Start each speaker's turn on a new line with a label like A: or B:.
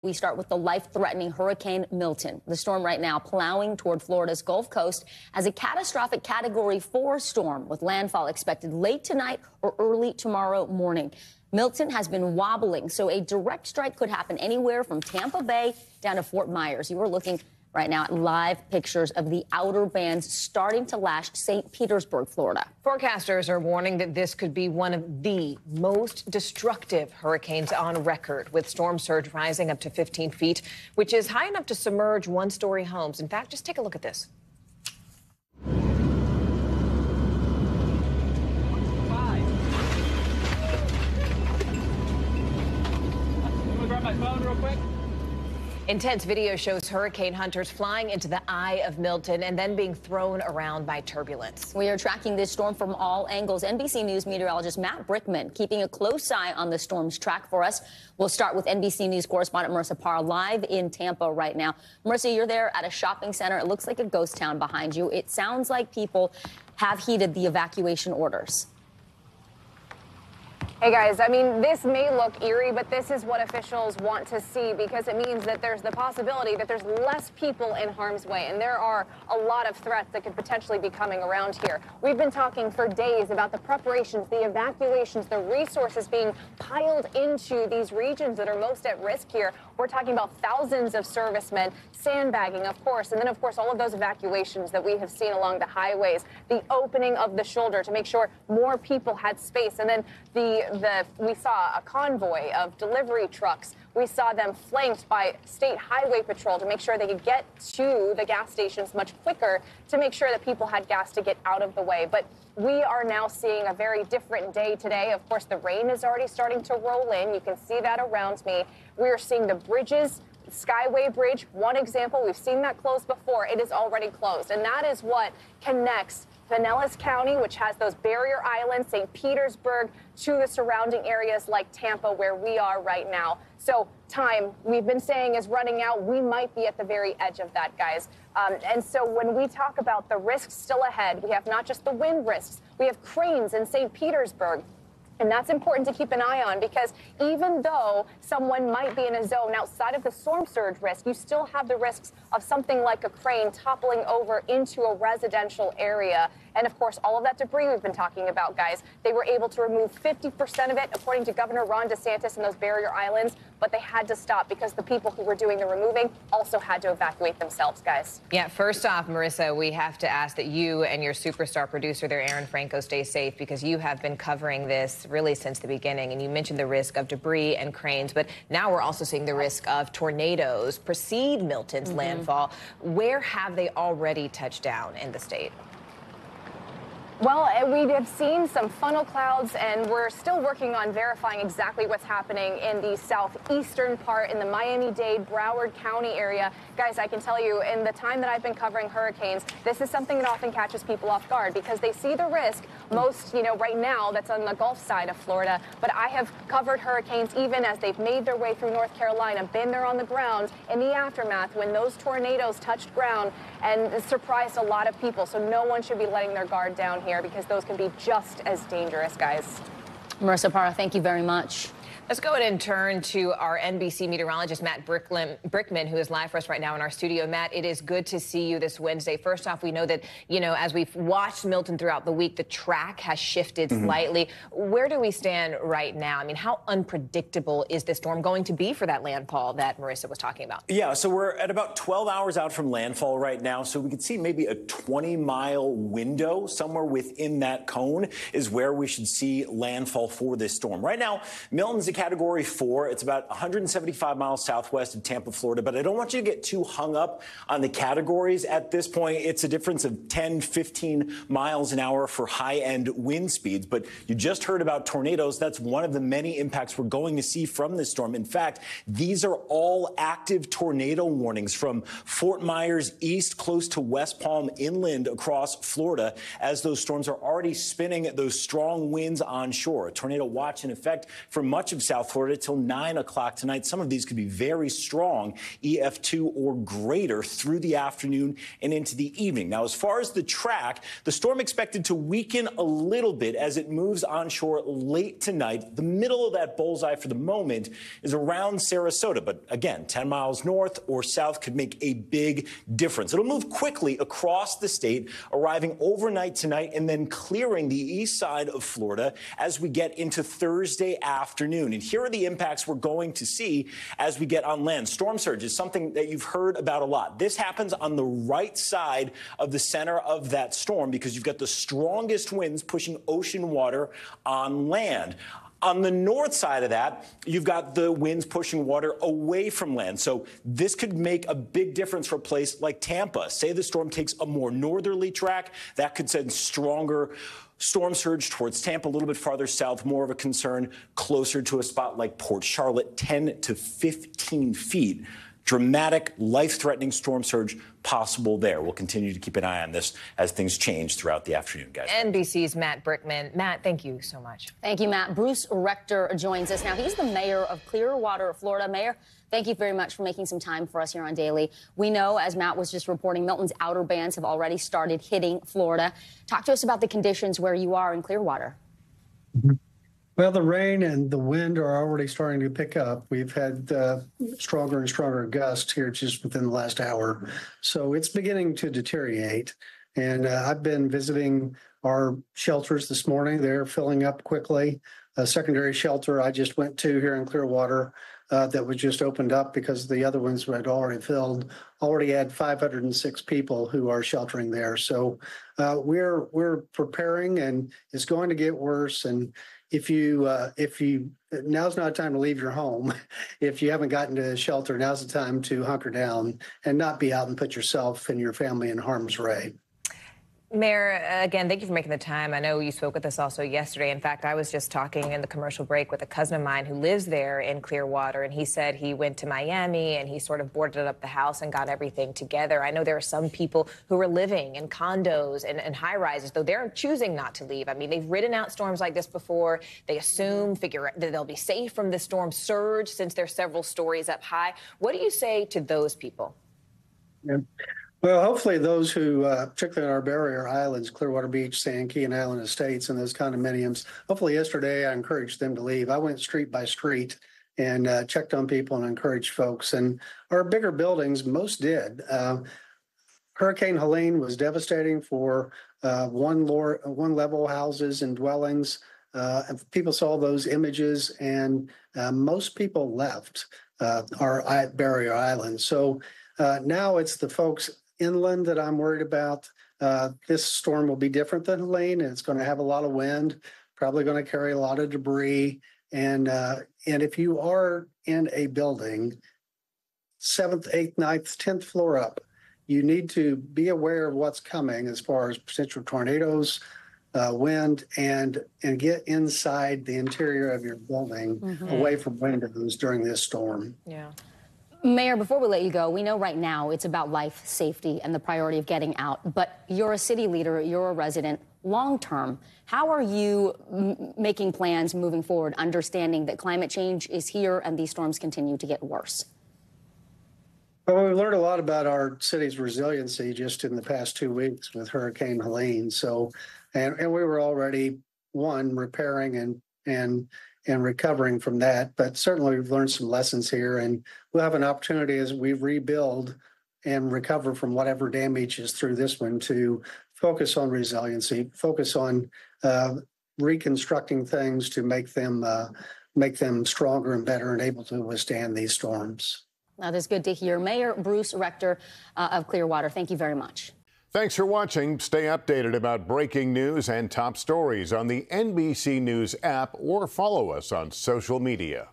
A: We start with the life-threatening Hurricane Milton. The storm right now plowing toward Florida's Gulf Coast as a catastrophic Category 4 storm with landfall expected late tonight or early tomorrow morning. Milton has been wobbling, so a direct strike could happen anywhere from Tampa Bay down to Fort Myers. You are looking right now at live pictures of the outer bands starting to lash St. Petersburg, Florida.
B: Forecasters are warning that this could be one of the most destructive hurricanes on record, with storm surge rising up to 15 feet, which is high enough to submerge one-story homes. In fact, just take a look at this.
C: I'm gonna grab my phone real quick.
B: Intense video shows hurricane hunters flying into the eye of Milton and then being thrown around by turbulence.
A: We are tracking this storm from all angles. NBC News meteorologist Matt Brickman keeping a close eye on the storm's track for us. We'll start with NBC News correspondent Marissa Parra live in Tampa right now. Marissa, you're there at a shopping center. It looks like a ghost town behind you. It sounds like people have heeded the evacuation orders.
D: Hey guys, I mean, this may look eerie, but this is what officials want to see, because it means that there's the possibility that there's less people in harm's way, and there are a lot of threats that could potentially be coming around here. We've been talking for days about the preparations, the evacuations, the resources being piled into these regions that are most at risk here. We're talking about thousands of servicemen, sandbagging, of course, and then, of course, all of those evacuations that we have seen along the highways, the opening of the shoulder to make sure more people had space, and then we saw a convoy of delivery trucks. We saw them flanked by state highway patrol to make sure they could get to the gas stations much quicker to make sure that people had gas to get out of the way. But we are now seeing a very different day today. Of course, the rain is already starting to roll in. You can see that around me. We are seeing the bridges. Skyway Bridge, one example, we've seen that closed before. It is already closed, and that is what connects Pinellas County, which has those barrier islands, St. Petersburg, to the surrounding areas like Tampa, where we are right now. So time, we've been saying, is running out. We might be at the very edge of that, guys. And so when we talk about the risks still ahead, we have not just the wind risks, we have cranes in St. Petersburg. And that's important to keep an eye on, because even though someone might be in a zone outside of the storm surge risk, you still have the risks of something like a crane toppling over into a residential area. And of course, all of that debris we've been talking about, guys, they were able to remove 50% of it, according to Governor Ron DeSantis, in those barrier islands. But they had to stop because the people who were doing the removing also had to evacuate themselves, guys.
B: Yeah, first off, Marissa, we have to ask that you and your superstar producer there, Aaron Franco, stay safe, because you have been covering this really since the beginning. And you mentioned the risk of debris and cranes, but now we're also seeing the risk of tornadoes precede Milton's landfall. Where have they already touched down in the state?
D: Well, we have seen some funnel clouds, and we're still working on verifying exactly what's happening in the southeastern part, in the Miami-Dade, Broward County area. Guys, I can tell you, in the time that I've been covering hurricanes, this is something that often catches people off guard, because they see the risk most, right now, that's on the Gulf side of Florida. But I have covered hurricanes even as they've made their way through North Carolina, been there on the ground in the aftermath when those tornadoes touched ground, and surprised a lot of people. So no one should be letting their guard down here, because those can be just as dangerous, guys.
A: Marissa Parra, thank you very much.
B: Let's go ahead and turn to our NBC meteorologist, Matt Brickman, who is live for us right now in our studio. Matt, it is good to see you this Wednesday. First off, we know that, as we've watched Milton throughout the week, the track has shifted slightly. Where do we stand right now? I mean, how unpredictable is this storm going to be for that landfall that Marissa was talking about?
E: Yeah, so we're at about 12 hours out from landfall right now, so we could see maybe a 20-mile window somewhere within that cone is where we should see landfall for this storm. Right now, Milton's a Category 4. It's about 175 miles southwest of Tampa, Florida. But I don't want you to get too hung up on the categories at this point. It's a difference of 10, 15 miles an hour for high-end wind speeds. But you just heard about tornadoes. That's one of the many impacts we're going to see from this storm. In fact, these are all active tornado warnings from Fort Myers east close to West Palm inland across Florida, as those storms are already spinning those strong winds onshore. A tornado watch in effect for much of South Florida till 9 o'clock tonight. Some of these could be very strong, EF2 or greater, through the afternoon and into the evening. Now, as far as the track, the storm expected to weaken a little bit as it moves onshore late tonight. The middle of that bullseye for the moment is around Sarasota, but again, 10 miles north or south could make a big difference. It'll move quickly across the state, arriving overnight tonight and then clearing the east side of Florida as we get into Thursday afternoon. And here are the impacts we're going to see as we get on land. Storm surge is something that you've heard about a lot. This happens on the right side of the center of that storm because you've got the strongest winds pushing ocean water on land. On the north side of that, you've got the winds pushing water away from land. So this could make a big difference for a place like Tampa. Say the storm takes a more northerly track, that could send stronger storm surge towards Tampa, a little bit farther south, more of a concern closer to a spot like Port Charlotte, 10 to 15 feet. Dramatic, life-threatening storm surge possible there. We'll continue to keep an eye on this as things change throughout the afternoon, guys.
B: NBC's Matt Brickman. Matt, thank you so much.
A: Thank you, Matt. Bruce Rector joins us now. He's the mayor of Clearwater, Florida. Mayor, thank you very much for making some time for us here on Daily. We know, as Matt was just reporting, Milton's outer bands have already started hitting Florida. Talk to us about the conditions where you are in Clearwater.
F: Well, the rain and the wind are already starting to pick up. We've had stronger and stronger gusts here just within the last hour. So it's beginning to deteriorate. And I've been visiting our shelters this morning. They're filling up quickly. A secondary shelter I just went to here in Clearwater that was just opened up because the other ones had already filled, already had 506 people who are sheltering there. So we're preparing, and it's going to get worse. And if you now's not a time to leave your home. If you haven't gotten to shelter, now's the time to hunker down and not be out and put yourself and your family in harm's way.
B: Mayor, again, thank you for making the time. I know you spoke with us also yesterday. In fact, I was just talking in the commercial break with a cousin of mine who lives there in Clearwater, and he said he went to Miami and he sort of boarded up the house and got everything together. I know there are some people who are living in condos and high-rises, though they're choosing not to leave. I mean, they've ridden out storms like this before. They figure that they'll be safe from the storm surge since they're several stories up high. What do you say to those people?
F: Yeah. Well, hopefully those who, particularly on our barrier islands, Clearwater Beach, Sand Key, and Island Estates, and those condominiums, hopefully yesterday I encouraged them to leave. I went street by street and checked on people and encouraged folks. And our bigger buildings, most did. Hurricane Helene was devastating for one level houses and dwellings. People saw those images, and most people left our barrier island. So now it's the folks inland that I'm worried about. This storm will be different than Helene, and it's going to have a lot of wind, probably going to carry a lot of debris. And if you are in a building, 7th, 8th, 9th, 10th floor up, you need to be aware of what's coming as far as potential tornadoes, wind, and get inside the interior of your building, away from windows during this storm.
B: Yeah.
A: Mayor, before we let you go, we know right now it's about life safety and the priority of getting out. But you're a city leader, you're a resident. Long term, how are you making plans moving forward, understanding that climate change is here and these storms continue to get worse?
F: Well, we've learned a lot about our city's resiliency just in the past 2 weeks with Hurricane Helene. So, and we were already, repairing and recovering from that. But certainly we've learned some lessons here, and we'll have an opportunity as we rebuild and recover from whatever damage is through this one to focus on resiliency, focus on reconstructing things to make them stronger and better and able to withstand these storms.
A: Now, that's good to hear. Mayor Bruce Rector of Clearwater, thank you very much.
G: Thanks for watching. Stay updated about breaking news and top stories on the NBC News app or follow us on social media.